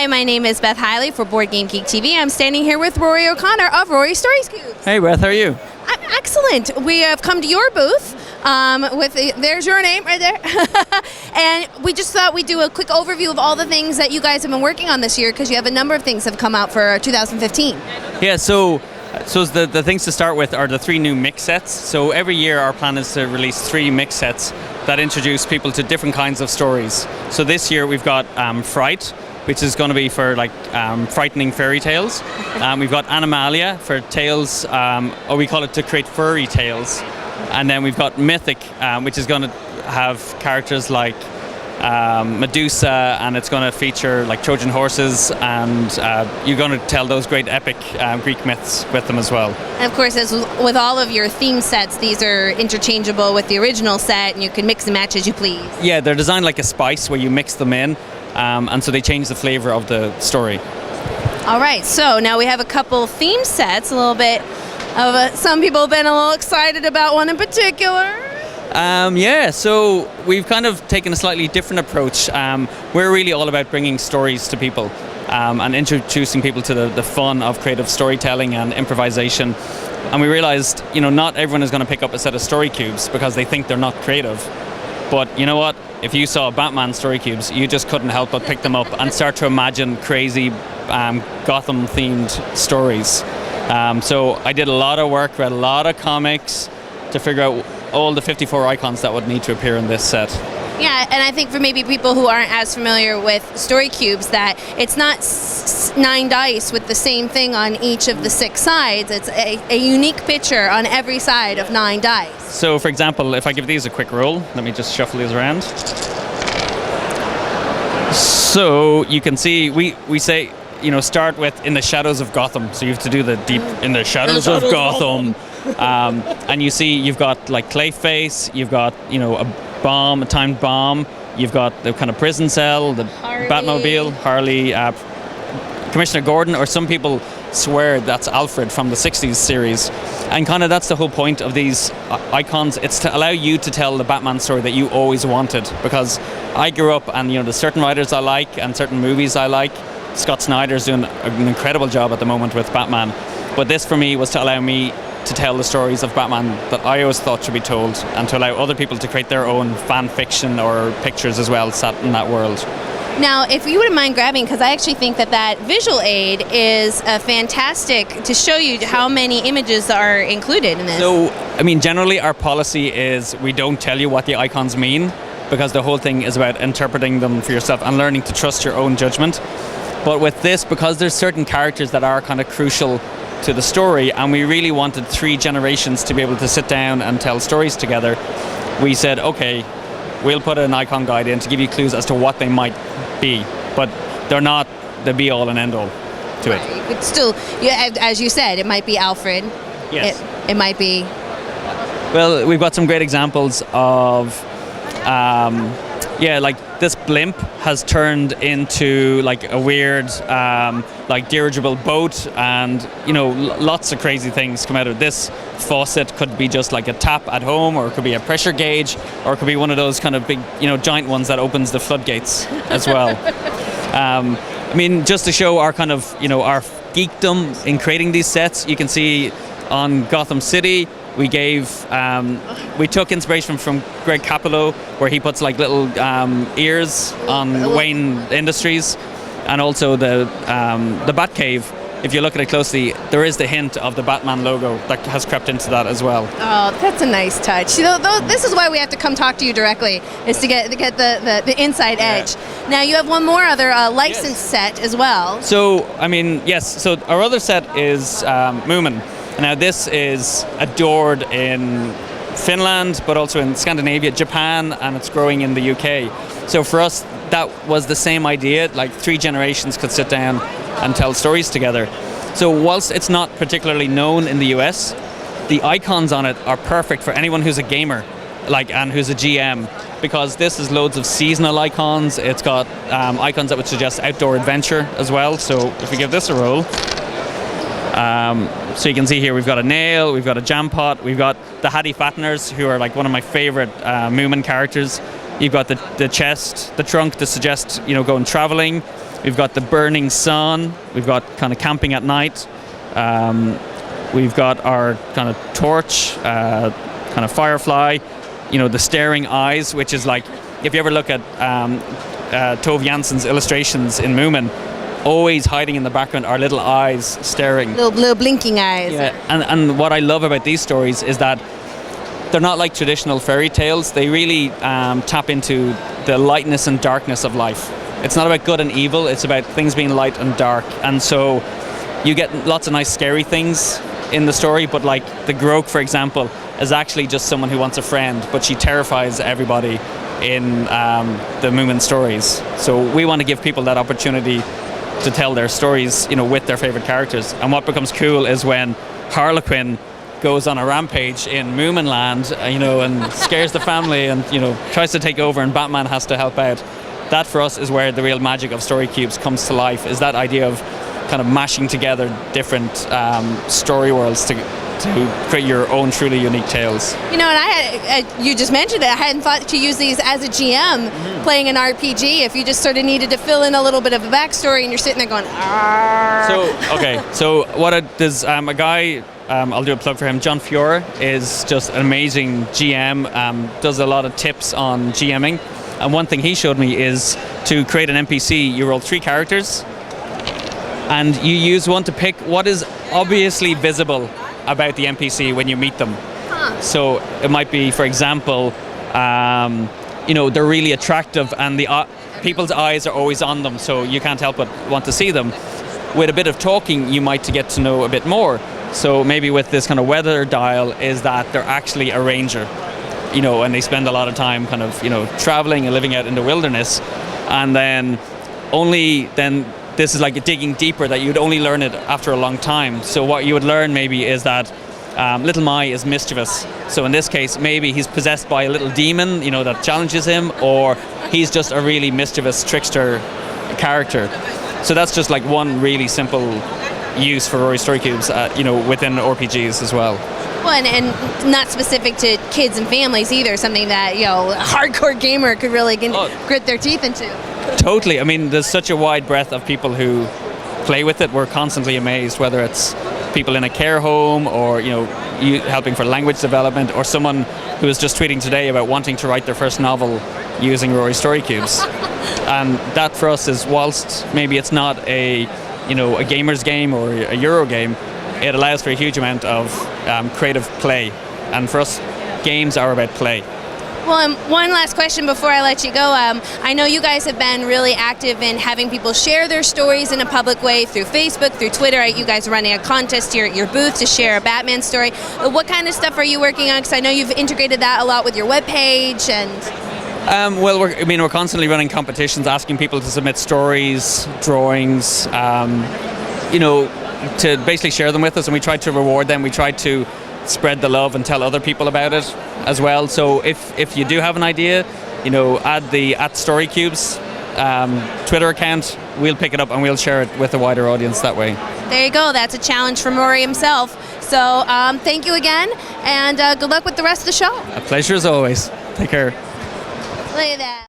Hi, my name is Beth Hiley for BoardGameGeek TV. I'm standing here with Rory O'Connor of Rory Story Scoops. Hey Beth, how are you? I'm excellent. We have come to your booth. There's your name right there. And we just thought we'd do a quick overview of all the things that you guys have been working on this year, because you have a number of things that have come out for 2015. Yeah, so the things to start with are the 3 new mix sets. So every year our plan is to release 3 mix sets that introduce people to different kinds of stories. So this year we've got Fright, which is going to be for frightening fairy tales. We've got Animalia for tales, or we call it to create furry tales. And then we've got Mythic, which is going to have characters like Medusa, and it's going to feature like Trojan horses, and you're going to tell those great epic Greek myths with them as well. And of course, as with all of your theme sets, these are interchangeable with the original set, and you can mix and match as you please. Yeah, they're designed like a spice where you mix them in, and so they change the flavor of the story. All right, so now we have a couple theme sets, a little bit of some people have been a little excited about one in particular. Yeah, so we've kind of taken a slightly different approach. We're really all about bringing stories to people and introducing people to the fun of creative storytelling and improvisation. And we realized, not everyone is going to pick up a set of story cubes because they think they're not creative. But you know what? If you saw Batman story cubes, you just couldn't help but pick them up and start to imagine crazy Gotham-themed stories. So I did a lot of work, read a lot of comics to figure out all the 54 icons that would need to appear in this set. Yeah, and I think for maybe people who aren't as familiar with story cubes, that it's not 9 dice with the same thing on each of the 6 sides. It's a unique picture on every side of 9 dice. So for example, if I give these a quick roll, let me just shuffle these around. So you can see we say, start with in the shadows of Gotham. So you have to do the deep in the shadows of Gotham. And you see you've got like Clayface, you've got a timed bomb, you've got the kind of prison cell, the Harley. Batmobile, Harley, Commissioner Gordon, or some people swear that's Alfred from the 60s series. And kind of that's the whole point of these icons. It's to allow you to tell the Batman story that you always wanted, because I grew up and there's certain writers I like and certain movies I like. Scott Snyder's doing an incredible job at the moment with Batman, but this for me was to allow me to tell the stories of Batman that I always thought should be told, and to allow other people to create their own fan fiction or pictures as well set in that world. Now, if you wouldn't mind grabbing, because I actually think that visual aid is fantastic to show you how many images are included in this. So, generally our policy is we don't tell you what the icons mean, because the whole thing is about interpreting them for yourself and learning to trust your own judgment. But with this, because there's certain characters that are kind of crucial to the story, and we really wanted 3 generations to be able to sit down and tell stories together, we said, okay, we'll put an icon guide in to give you clues as to what they might be, but they're not the be-all and end-all to it. You could still, as you said, it might be Alfred. Yes. It might be. Well, we've got some great examples of like this blimp has turned into like a weird dirigible boat, and lots of crazy things come out of this. Faucet could be just like a tap at home, or it could be a pressure gauge, or it could be one of those kind of big giant ones that opens the floodgates as well. Just to show our kind of our geekdom in creating these sets, you can see on Gotham City we took inspiration from Greg Capullo, where he puts like little ears on Wayne Industries, and also the Batcave. If you look at it closely, there is the hint of the Batman logo that has crept into that as well. Oh, that's a nice touch. This is why we have to come talk to you directly, is to get the inside edge. Now you have one more other licensed set as well. So yes. So our other set is Moomin. Now this is adored in Finland, but also in Scandinavia, Japan, and it's growing in the UK. So for us, that was the same idea, like 3 generations could sit down and tell stories together. So whilst it's not particularly known in the US, the icons on it are perfect for anyone who's a gamer, and who's a GM, because this is loads of seasonal icons. It's got icons that would suggest outdoor adventure as well. So if we give this a roll, so you can see here we've got a nail, we've got a jam pot, we've got the Hattie Fatteners, who are like one of my favorite Moomin characters. You've got the chest, the trunk to suggest going traveling. we've got the burning sun, we've got kind of camping at night, we've got our kind of torch, kind of firefly, the staring eyes, which is like, if you ever look at Tove Janssen's illustrations in Moomin, always hiding in the background are little eyes staring. Little blinking eyes. Yeah, and what I love about these stories is that they're not like traditional fairy tales. They really tap into the lightness and darkness of life. It's not about good and evil, it's about things being light and dark. And so you get lots of nice scary things in the story, but like the Groke, for example, is actually just someone who wants a friend, but she terrifies everybody in the Moomin stories. So we want to give people that opportunity to tell their stories, with their favorite characters. And what becomes cool is when Harlequin goes on a rampage in Moomin Land, and scares the family and, tries to take over, and Batman has to help out. That for us is where the real magic of story cubes comes to life, is that idea of kind of mashing together different story worlds to create your own truly unique tales. And you just mentioned it, I hadn't thought to use these as a GM playing an RPG, if you just sort of needed to fill in a little bit of a backstory and you're sitting there going, "Arr." So there's a guy, I'll do a plug for him, John Fiore, is just an amazing GM, does a lot of tips on GMing. And one thing he showed me is to create an NPC, you roll 3 characters, and you use one to pick what is obviously visible about the NPC when you meet them. So it might be, for example, they're really attractive and the people's eyes are always on them, so you can't help but want to see them. With a bit of talking, you might get to know a bit more. So maybe with this kind of weather dial is that they're actually a ranger, and they spend a lot of time kind of, traveling and living out in the wilderness. And then this is like digging deeper, that you'd only learn it after a long time. So what you would learn maybe is that Little Mai is mischievous. So in this case, maybe he's possessed by a little demon, that challenges him, or he's just a really mischievous trickster character. So that's just like one really simple use for Rory Story Cubes, within RPGs as well. Well, and not specific to kids and families either, something that, a hardcore gamer could really grit their teeth into. Totally. I mean, there's such a wide breadth of people who play with it. We're constantly amazed, whether it's people in a care home or, you helping for language development, or someone who was just tweeting today about wanting to write their first novel using Rory Story Cubes. And that for us is, whilst maybe it's not a gamer's game or a Euro game, it allows for a huge amount of creative play. And for us, games are about play. Well, one last question before I let you go. I know you guys have been really active in having people share their stories in a public way through Facebook, through Twitter. You guys are running a contest here at your booth to share a Batman story. What kind of stuff are you working on? Because I know you've integrated that a lot with your webpage and... we're constantly running competitions, asking people to submit stories, drawings, to basically share them with us, and we try to reward them. We try to spread the love and tell other people about it as well. So if you do have an idea, add the @StoryCubes Twitter account. We'll pick it up and we'll share it with a wider audience that way. There you go. That's a challenge from Rory himself. So thank you again, and good luck with the rest of the show. A pleasure as always. Take care. Look at that.